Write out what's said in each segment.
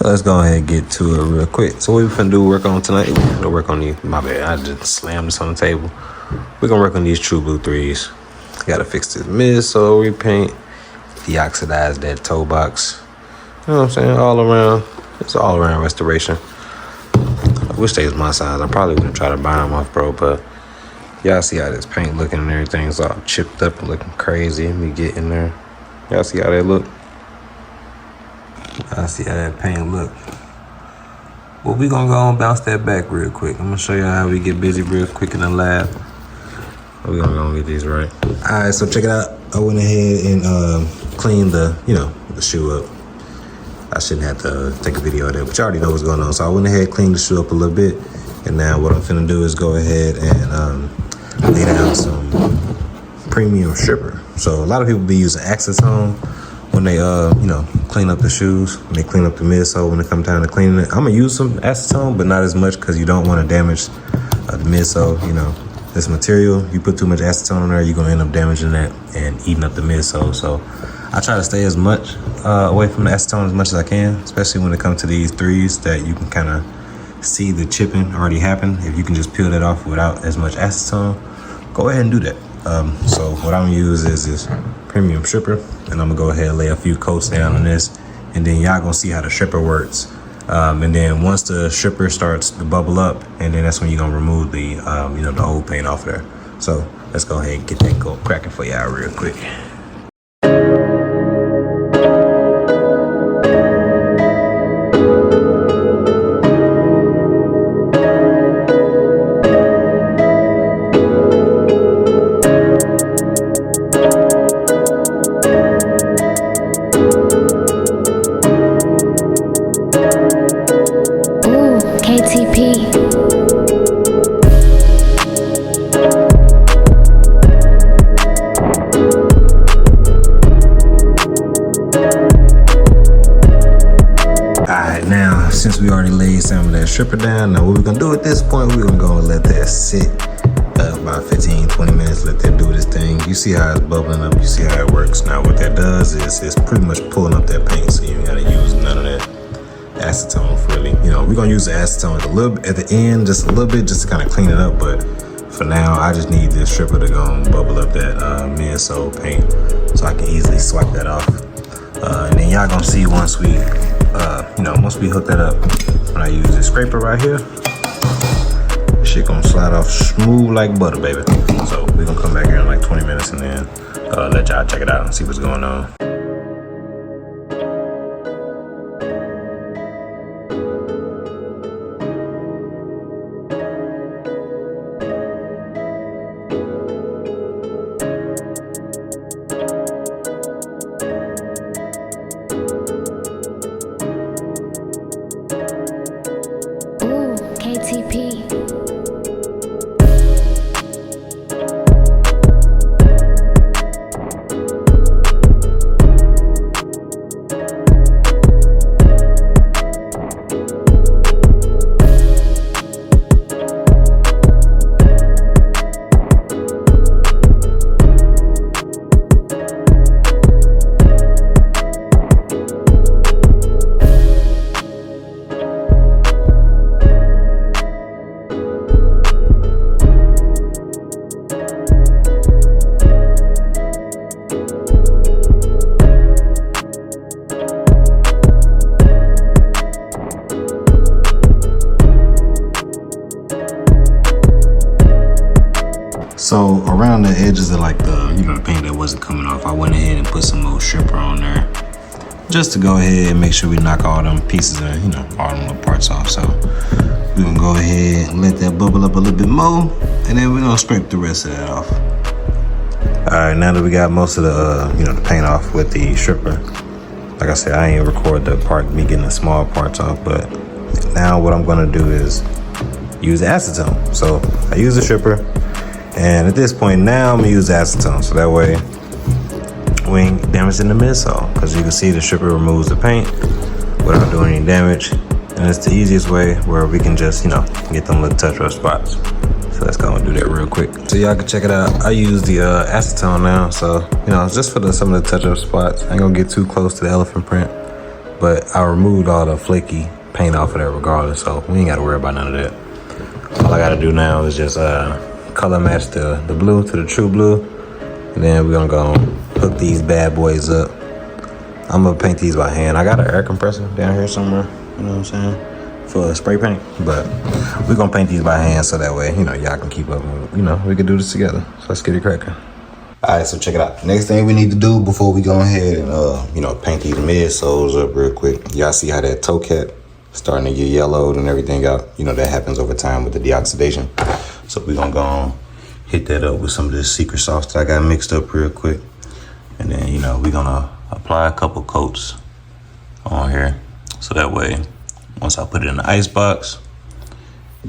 Let's go ahead and get to it real quick. So what we finna do work on tonight? We're gonna work on these. My bad, I just slammed this on the table. We're gonna work on these True Blue 3s. Gotta fix this midsole repaint, deoxidize that toe box. You know what I'm saying? All around. It's all around restoration. I wish they was my size. I probably wouldn't try to buy them off, bro, but y'all see how this paint looking and everything's all chipped up and looking crazy. Let me get in there. Y'all see how that look? I see how that paint look. Well, we gonna go and bounce that back real quick. I'm gonna show you how we get busy real quick in the lab. We gonna go and get these right. All right, so check it out. I went ahead and cleaned the shoe up. I shouldn't have to take a video of that, but you already know what's going on. So I went ahead and cleaned the shoe up a little bit, and now what I'm finna do is go ahead and lay down some premium stripper. So a lot of people be using acetone when they clean up the shoes, when they clean up the midsole, when it comes time to cleaning it. I'm gonna use some acetone, but not as much, because you don't want to damage the midsole. This material, you put too much acetone on there, you're gonna end up damaging that and eating up the midsole. So I try to stay as much away from the acetone as much as I can, especially when it comes to these 3s that you can kind of see the chipping already happen. If you can just peel that off without as much acetone, go ahead and do that. So what I'm gonna use is this premium stripper, and I'm gonna go ahead and lay a few coats down on this, and then y'all gonna see how the stripper works. And then once the stripper starts to bubble up, and then that's when you're gonna remove the the old paint off there. So let's go ahead and get that coat cracking for y'all real quick. Since we already laid some of that stripper down, now what we're gonna do at this point, we're gonna go and let that sit about 15-20 minutes, let that do this thing. You see how it's bubbling up, you see how it works. Now what that does is it's pretty much pulling up that paint, so you ain't gotta use none of that acetone really. We're gonna use the acetone at the end, just a little bit, just to kind of clean it up, but for now I just need this stripper to go and bubble up that midsole paint so I can easily swipe that off. And then y'all gonna see once we hook that up, when I use this scraper right here, this shit gonna slide off smooth like butter, baby. So we're gonna come back here in like 20 minutes and then let y'all check it out and see what's going on. So around the edges of like the paint that wasn't coming off, I went ahead and put some more stripper on there, just to go ahead and make sure we knock all them pieces and all them little parts off. So we're gonna go ahead and let that bubble up a little bit more, and then we're gonna scrape the rest of that off. All right, now that we got most of the the paint off with the stripper, like I said, I ain't record the part me getting the small parts off, but now what I'm gonna do is use the acetone. So I use the stripper, and at this point now I'm gonna use acetone, so that way we ain't damaging the midsole, because you can see the stripper removes the paint without doing any damage, and it's the easiest way where we can just get them little touch-up spots. So let's go and do that real quick so y'all can check it out. I use the acetone now, so just for some of the touch-up spots. I ain't gonna get too close to the elephant print, but I removed all the flaky paint off of there regardless, so we ain't gotta worry about none of that. All I gotta do now is just color match the blue to the true blue, and then we're gonna go hook these bad boys up. I'm gonna paint these by hand. I got an air compressor down here somewhere, you know what I'm saying, for spray paint, but we're gonna paint these by hand so that way, you know, y'all can keep up, we can do this together. So let's get it cracking. All right, so check it out. Next thing we need to do before we go ahead and, paint these midsoles up real quick. Y'all see how that toe cap starting to get yellowed and everything out? You know, that happens over time with the deoxidation. So we're gonna go on, hit that up with some of this secret sauce that I got mixed up real quick. And then, we're gonna apply a couple coats on here. So that way, once I put it in the ice box,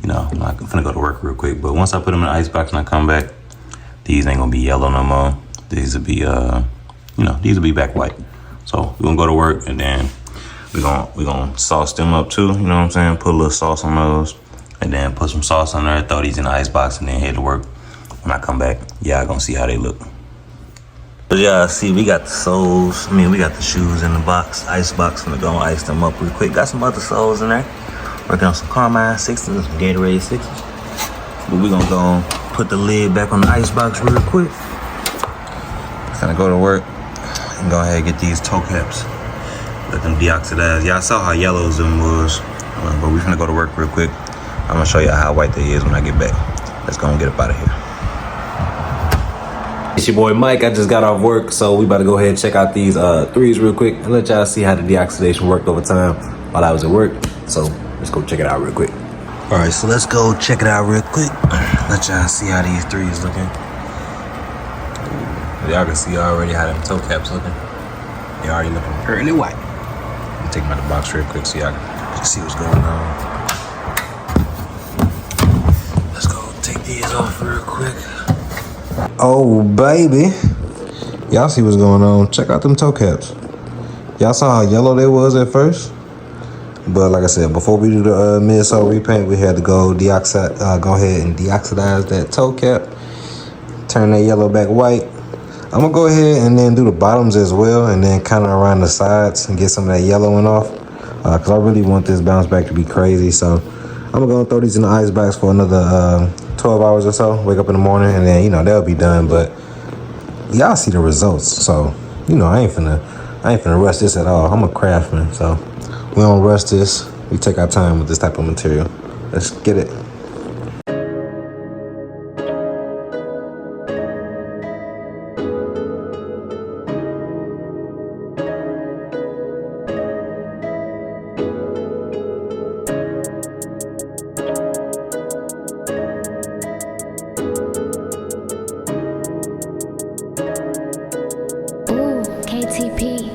I'm not gonna go to work real quick, but once I put them in the ice box and I come back, these ain't gonna be yellow no more. These will be, these will be back white. So we're gonna go to work and then we're gonna sauce them up too, you know what I'm saying? Put a little sauce on those and then put some sauce on there, throw these in the ice box and then head to work. When I come back, y'all gonna see how they look. But yeah, see, we got the soles. We got the shoes in the box, ice box. I'm gonna go and ice them up real quick. Got some other soles in there. Working on some Carmine 60s and some Gatorade 60s. But we're gonna go and put the lid back on the ice box real quick. Gonna go to work and go ahead and get these toe caps. Let them deoxidize. Y'all saw how yellow them was. But we're gonna go to work real quick. I'm gonna show y'all how white they is when I get back. Let's go and get up out of here. It's your boy Mike. I just got off work, so we about to go ahead and check out these threes real quick and let y'all see how the deoxidation worked over time while I was at work. So let's go check it out real quick. All right, so let's go check it out real quick. Let y'all see how these threes looking. Y'all can see already how them toe caps looking. They already looking pearly white. I'm gonna take them out the box real quick so y'all can see what's going on. Let's go take these off real quick. Oh, baby. Y'all see what's going on. Check out them toe caps. Y'all saw how yellow they was at first? But like I said, before we do the midsole repaint, we had to go ahead and deoxidize that toe cap. Turn that yellow back white. I'm gonna go ahead and then do the bottoms as well, and then kind of around the sides and get some of that yellowing off. Cause I really want this bounce back to be crazy. So I'm gonna go and throw these in the ice box for another 12 hours or so. Wake up in the morning and then, they'll be done. But y'all see the results. So, I ain't finna rush this at all. I'm a craftsman, so we don't rush this. We take our time with this type of material. Let's get it. KTP.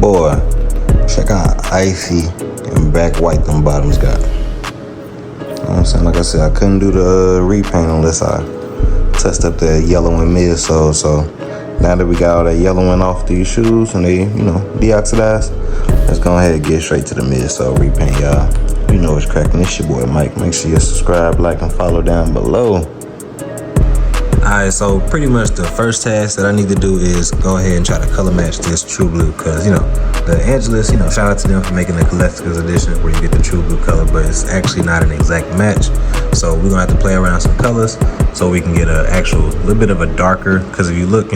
Boy, check out how icy and back white them bottoms got. You know what I'm saying? Like I said, I couldn't do the repaint unless I touched up that yellow and midsole. So now that we got all that yellowing off these shoes and they, deoxidized, let's go ahead and get straight to the midsole repaint, y'all. You know what's cracking. It's your boy Mike. Make sure you subscribe, like, and follow down below. Alright, so pretty much the first task that I need to do is go ahead and try to color match this true blue, because the Angelus, shout out to them for making the collector's edition where you get the true blue color, but it's actually not an exact match. So we're gonna have to play around some colors so we can get a actual little bit of a darker, because if you look,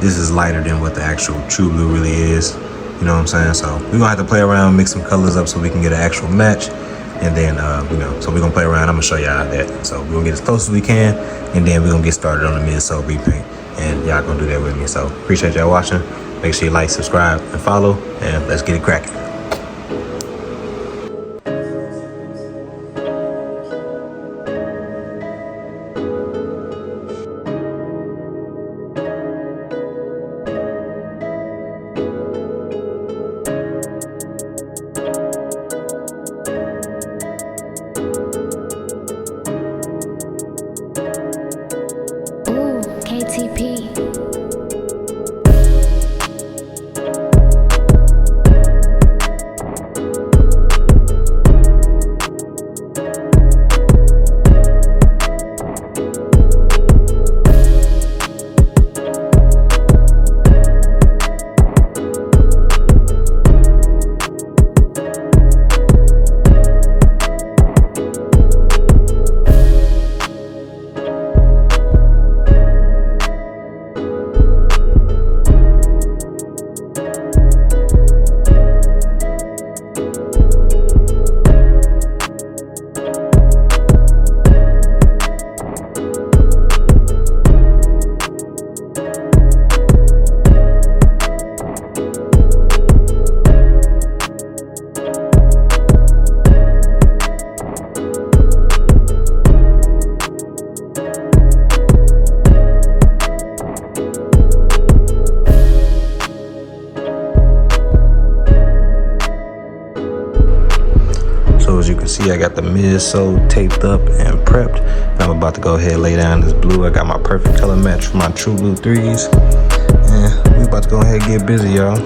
this is lighter than what the actual true blue really is. You know what I'm saying? So we're gonna have to play around, mix some colors up so we can get an actual match. And then, you know, so we're gonna play around. I'm gonna show y'all that. So we're gonna get as close as we can, and then we're gonna get started on the Midsole Repaint. And y'all gonna do that with me. So appreciate y'all watching. Make sure you like, subscribe, and follow, and let's get it cracking. KTP. So as you can see, I got the midsole taped up and prepped. I'm about to go ahead and lay down this blue. I got my perfect color match for my True Blue 3s. And we about to go ahead and get busy, y'all.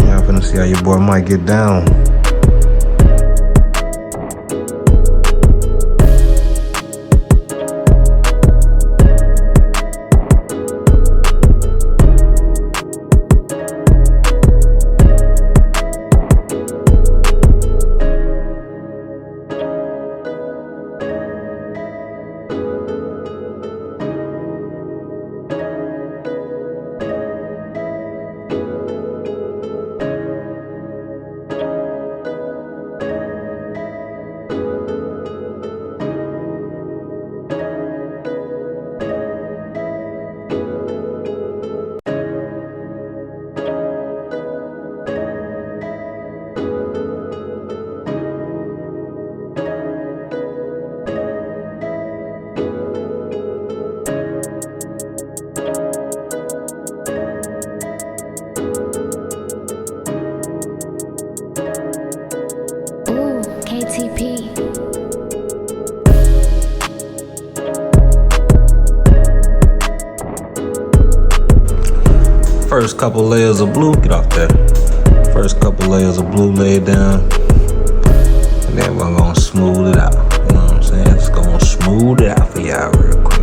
Y'all finna see how your boy might get down. KTP. First couple layers of blue, get off that. First couple layers of blue laid down. And then we're gonna smooth it out. You know what I'm saying? It's gonna smooth it out for y'all real quick.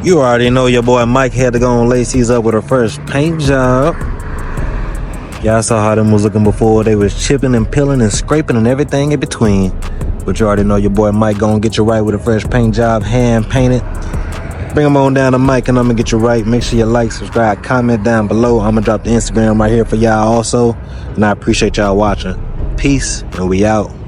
You already know your boy Mike had to go and lace these up with a fresh paint job. Y'all saw how them was looking before. They was chipping and peeling and scraping and everything in between. But you already know your boy Mike gonna get you right with a fresh paint job, hand painted. Bring them on down to Mike and I'm gonna get you right. Make sure you like, subscribe, comment down below. I'm gonna drop the Instagram right here for y'all also. And I appreciate y'all watching. Peace, and we out.